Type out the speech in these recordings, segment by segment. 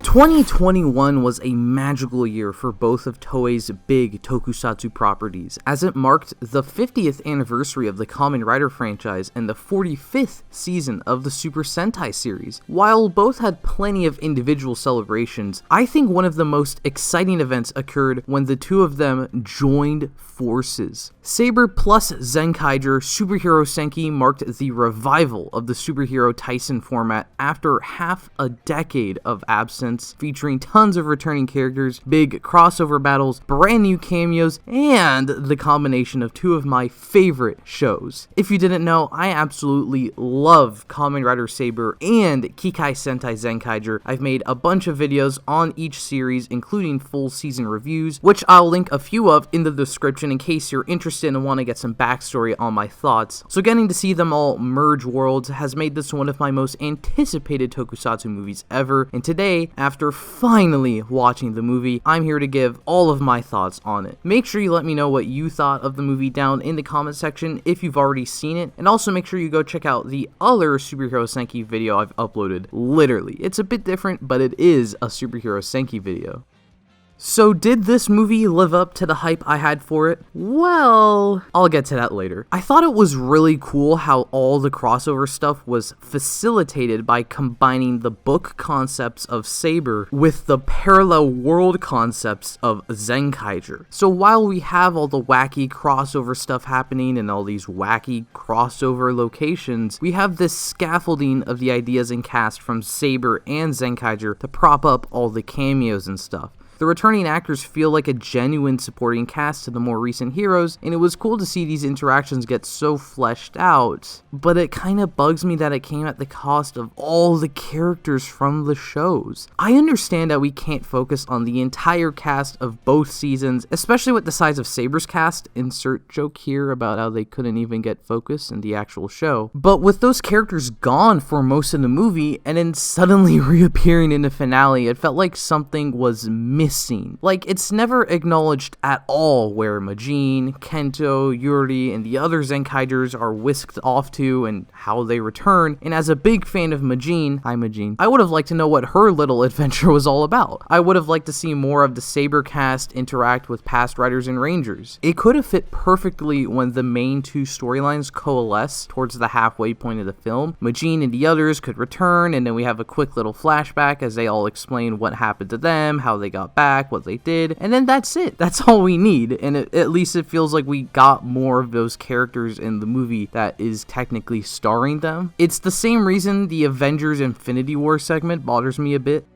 2021 was a magical year for both of Toei's big tokusatsu properties, as it marked the 50th anniversary of the Kamen Rider franchise and the 45th season of the Super Sentai series. While both had plenty of individual celebrations, I think one of the most exciting events occurred when the two of them joined forces. Saber plus Zenkaiger Super Hero Senki marked the revival of the superhero Tyson format after half a decade of absence, featuring tons of returning characters, big crossover battles, brand new cameos, and the combination of two of my favorite shows. If you didn't know, I absolutely love Kamen Rider Saber and Kikai Sentai Zenkaiger. I've made a bunch of videos on each series, including full season reviews, which I'll link a few of in the description in case you're interested and want to get some backstory on my thoughts. So getting to see them all merge worlds has made this one of my most anticipated tokusatsu movies ever, and today, after finally watching the movie, I'm here to give all of my thoughts on it. Make sure you let me know what you thought of the movie down in the comment section if you've already seen it, and also make sure you go check out the other Superhero Senki video I've uploaded. Literally, it's a bit different, but it is a Superhero Senki video. So did this movie live up to the hype I had for it? Well, I'll get to that later. I thought it was really cool how all the crossover stuff was facilitated by combining the book concepts of Saber with the parallel world concepts of Zenkaiger. So while we have all the wacky crossover stuff happening and all these wacky crossover locations, we have this scaffolding of the ideas and cast from Saber and Zenkaiger to prop up all the cameos and stuff. The returning actors feel like a genuine supporting cast to the more recent heroes, and it was cool to see these interactions get so fleshed out, but it kinda bugs me that it came at the cost of all the characters from the shows. I understand that we can't focus on the entire cast of both seasons, especially with the size of Saber's cast, insert joke here about how they couldn't even get focus in the actual show, but with those characters gone for most of the movie, and then suddenly reappearing in the finale, it felt like something was missing. Like, it's never acknowledged at all where Majin, Kento, Yuri, and the other Zenkaigers are whisked off to and how they return, and as a big fan of Majin, hi Majin, I would have liked to know what her little adventure was all about. I would have liked to see more of the Saber cast interact with past Riders and Rangers. It could have fit perfectly when the main two storylines coalesce towards the halfway point of the film. Majin and the others could return, and then we have a quick little flashback as they all explain what happened to them, how they got back, what they did, and then that's it. That's all we need, and at least it feels like we got more of those characters in the movie that is technically starring them. It's the same reason the Avengers Infinity War segment bothers me a bit.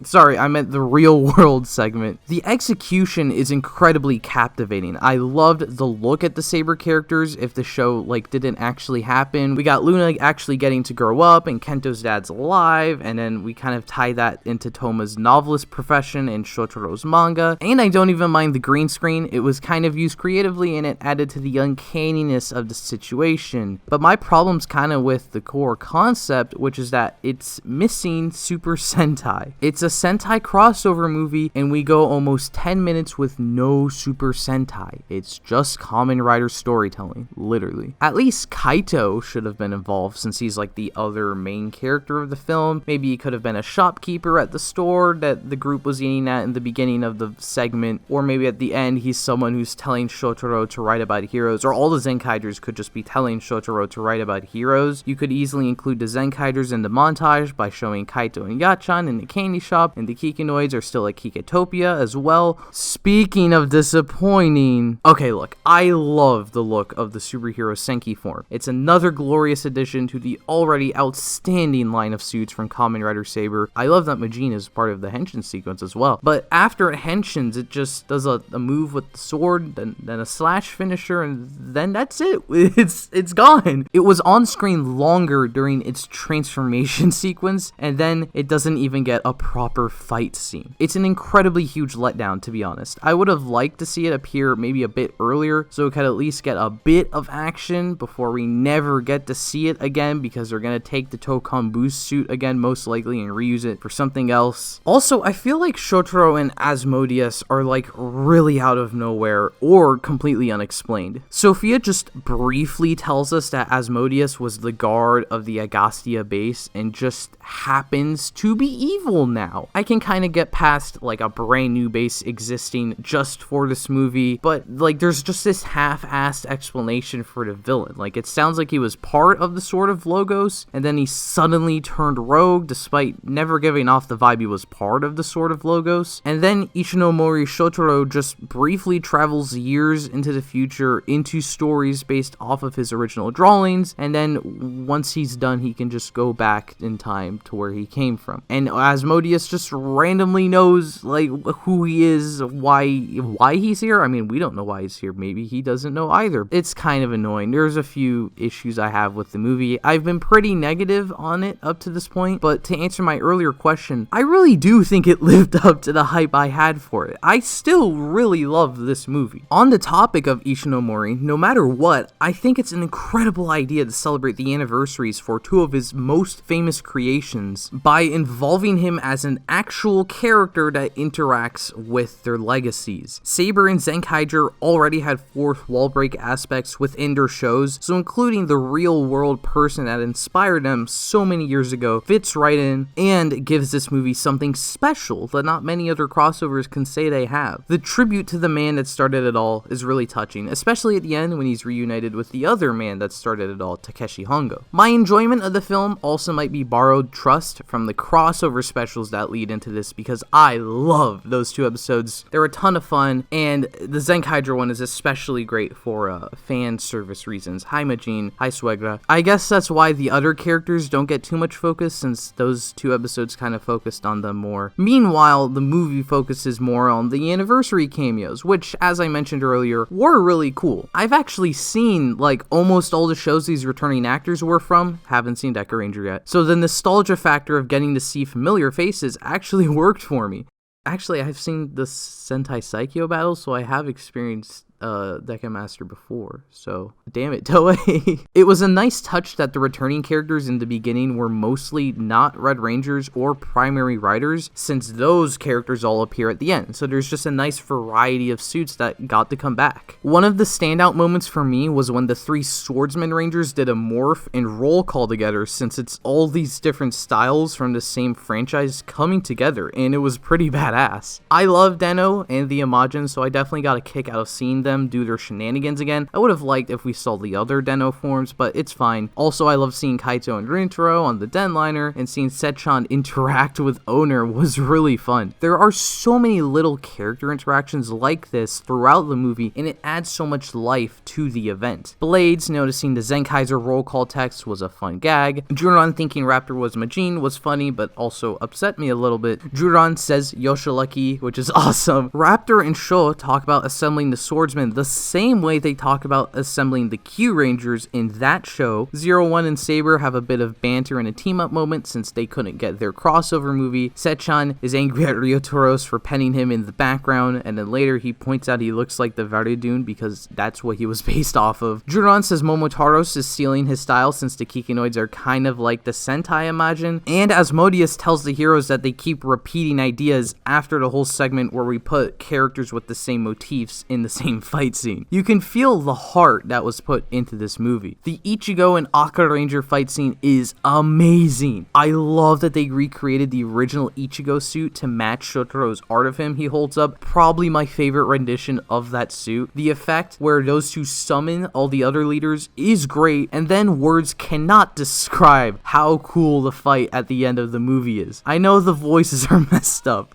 Sorry, I meant the real world segment. The execution is incredibly captivating. I loved the look at the Saber characters if the show didn't actually happen. We got Luna actually getting to grow up and Kento's dad's alive, and then we kind of tie that into Toma's novelist profession and Shotaro's manga. And I don't even mind the green screen. It was kind of used creatively and it added to the uncanniness of the situation. But my problem's kind of with the core concept, which is that it's missing Super Sentai. It's a Sentai crossover movie and we go almost 10 minutes with no Super Sentai. It's just Kamen Rider storytelling, literally. At least Kaito should have been involved since he's like the other main character of the film. Maybe he could have been a shopkeeper at the store that the group was eating at in the beginning of the segment, or maybe at the end he's someone who's telling Shotaro to write about heroes, or all the Zenkaigers could just be telling Shotaro to write about heroes. You could easily include the Zenkaigers in the montage by showing Kaito and Yachan in the candy shop, and the Kikinoids are still at Kikatopia as well. Speaking of disappointing, okay, look, I love the look of the Superhero Senki form. It's another glorious addition to the already outstanding line of suits from Kamen Rider Saber. I love that Majin is part of the henshin sequence as well, but after it henshins, it just does a move with the sword, then a slash finisher, and then that's it. It's gone. It was on screen longer during its transformation sequence, and then it doesn't even get a proper proper fight scene. It's an incredibly huge letdown, to be honest. I would have liked to see it appear maybe a bit earlier, so we could at least get a bit of action before we never get to see it again, because they're gonna take the Tokambu suit again, most likely, and reuse it for something else. Also, I feel like Shotaro and Asmodeus are like really out of nowhere or completely unexplained. Sophia just briefly tells us that Asmodeus was the guard of the Agastya base and just happens to be evil now. I can kind of get past like a brand new base existing just for this movie, but like there's just this half-assed explanation for the villain. Like it sounds like he was part of the Sword of Logos and then he suddenly turned rogue despite never giving off the vibe he was part of the Sword of Logos. And then Ishinomori Shotaro just briefly travels years into the future into stories based off of his original drawings, and then once he's done he can just go back in time to where he came from. And Asmodeus just randomly knows like who he is, why he's here. I mean, we don't know why he's here. Maybe he doesn't know either. It's kind of annoying. There's a few issues I have with the movie. I've been pretty negative on it up to this point, but to answer my earlier question, I really do think it lived up to the hype I had for it. I still really love this movie. On the topic of Ishinomori, no matter what, I think it's an incredible idea to celebrate the anniversaries for two of his most famous creations by involving him as an actual character that interacts with their legacies. Saber and Zenkaiger already had fourth wall break aspects within their shows, so including the real world person that inspired them so many years ago fits right in and gives this movie something special that not many other crossovers can say they have. The tribute to the man that started it all is really touching, especially at the end when he's reunited with the other man that started it all, Takeshi Hongo. My enjoyment of the film also might be borrowed trust from the crossover specials that lead into this, because I love those two episodes. They're a ton of fun, and the Zenkaiger one is especially great for fan service reasons. Hi Majin, hi Suegra. I guess that's why the other characters don't get too much focus, since those two episodes kind of focused on them more. Meanwhile, the movie focuses more on the anniversary cameos, which, as I mentioned earlier, were really cool. I've actually seen like almost all the shows these returning actors were from. Haven't seen Deca Ranger yet. So the nostalgia factor of getting to see familiar faces actually worked for me. Actually, I've seen the Sentai Saikyo battle, so I have experienced Deca Master before, so damn it, Toei. It was a nice touch that the returning characters in the beginning were mostly not Red Rangers or primary riders, since those characters all appear at the end, so there's just a nice variety of suits that got to come back. One of the standout moments for me was when the three Swordsman Rangers did a morph and roll call together, since it's all these different styles from the same franchise coming together, and it was pretty badass. I love Den-O and the Imagine, so I definitely got a kick out of seeing them do their shenanigans again. I would have liked if we saw the other Den-O forms, but it's fine. Also, I love seeing Kaito and Rintaro on the Denliner, and seeing Setchan interact with Owner was really fun. There are so many little character interactions like this throughout the movie, and it adds so much life to the event. Blades noticing the Zenkaiser roll call text was a fun gag. Juron thinking Raptor was Majin was funny, but also upset me a little bit. Juron says Yoshilucky, which is awesome. Raptor and Sho talk about assembling the swordsmen the same way they talk about assembling the Q Rangers in that show. 01 and Saber have a bit of banter and a team-up moment since they couldn't get their crossover movie. Setchan is angry at Ryotoros for penning him in the background, and then later he points out he looks like the Varidun because that's what he was based off of. Juron says Momotaros is stealing his style since the Kikinoids are kind of like the Sentai Imagine, and Asmodeus tells the heroes that they keep repeating ideas after the whole segment where we put characters with the same motifs in the same fight scene. You can feel the heart that was put into this movie. The Ichigo and Aka Ranger fight scene is amazing. I love that they recreated the original Ichigo suit to match Shotaro's art of him he holds up. Probably my favorite rendition of that suit. The effect where those two summon all the other leaders is great, and then words cannot describe how cool the fight at the end of the movie is. I know the voices are messed up.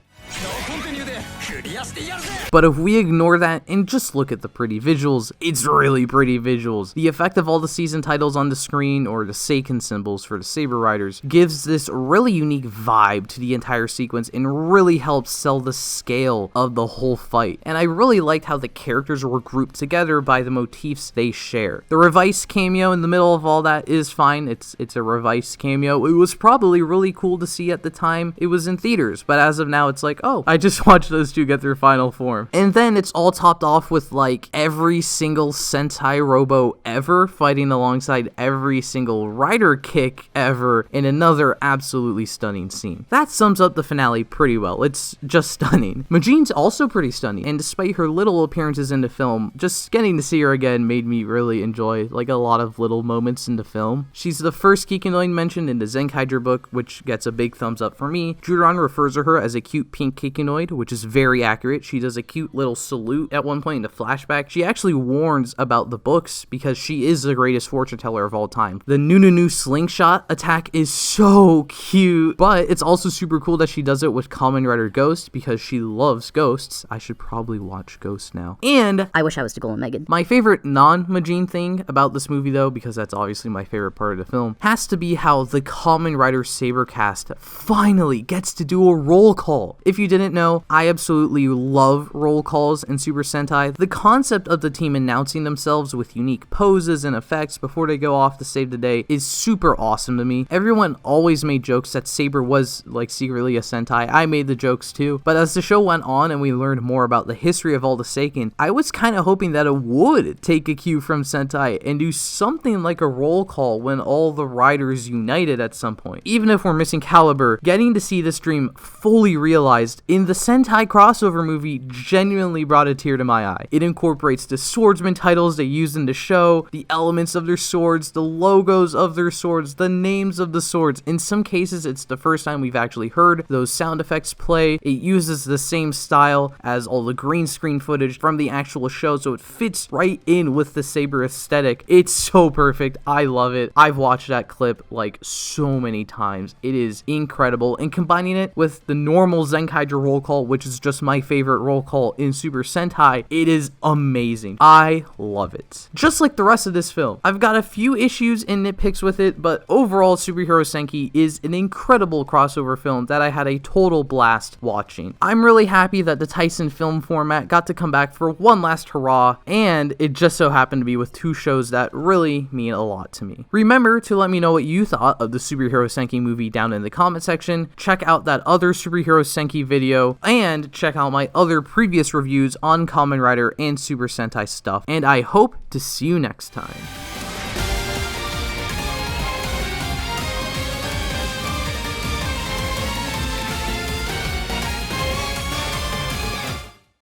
But if we ignore that and just look at the pretty visuals, it's really pretty visuals. The effect of all the season titles on the screen, or the Seiken symbols for the Saber Riders, gives this really unique vibe to the entire sequence and really helps sell the scale of the whole fight. And I really liked how the characters were grouped together by the motifs they share. The Revice cameo in the middle of all that is fine. It's a Revice cameo. It was probably really cool to see at the time it was in theaters, but as of now it's like, oh, I just watched those two get their final form. And then it's all topped off with like every single Sentai Robo ever fighting alongside every single rider kick ever in another absolutely stunning scene. That sums up the finale pretty well. It's just stunning. Majin's also pretty stunning, and despite her little appearances in the film, just getting to see her again made me really enjoy like a lot of little moments in the film. She's the first Kikinoid mentioned in the Zenkaiger book, which gets a big thumbs up for me. Juron refers to her as a cute pink Kikinoid, which is very accurate. She does a cute little salute at one point in the flashback. She actually warns about the books because she is the greatest fortune teller of all time. The Nunu slingshot attack is so cute, but it's also super cool that she does it with Kamen Rider Ghost because she loves ghosts. I should probably watch Ghost now. And I wish I was Golden Megan. My favorite non-Majin thing about this movie, though, because that's obviously my favorite part of the film, has to be how the Kamen Rider Saber cast finally gets to do a roll call. If you didn't know, I absolutely love roll calls in Super Sentai. The concept of the team announcing themselves with unique poses and effects before they go off to save the day is super awesome to me. Everyone always made jokes that Saber was like secretly a Sentai. I made the jokes too, but as the show went on and we learned more about the history of all the Seiken, I was kind of hoping that it would take a cue from Sentai and do something like a roll call when all the riders united at some point. Even if we're missing Caliber, getting to see this dream fully realized in the Sentai crossover movie genuinely brought a tear to my eye. It incorporates the swordsman titles they used in the show, the elements of their swords, the logos of their swords, the names of the swords. In some cases, it's the first time we've actually heard those sound effects play. It uses the same style as all the green screen footage from the actual show, so it fits right in with the Saber aesthetic. It's so perfect. I love it. I've watched that clip like so many times. It is incredible, and combining it with the normal Zenkaiger roll call, which is just my favorite roll call in Super Sentai, it is amazing. I love it. Just like the rest of this film, I've got a few issues and nitpicks with it, but overall Hero Senki is an incredible crossover film that I had a total blast watching. I'm really happy that the Tyson film format got to come back for one last hurrah, and it just so happened to be with two shows that really mean a lot to me. Remember to let me know what you thought of the Hero Senki movie down in the comment section. Check out that other Hero Senki video, and check out my other previous reviews on Kamen Rider and Super Sentai stuff, and I hope to see you next time.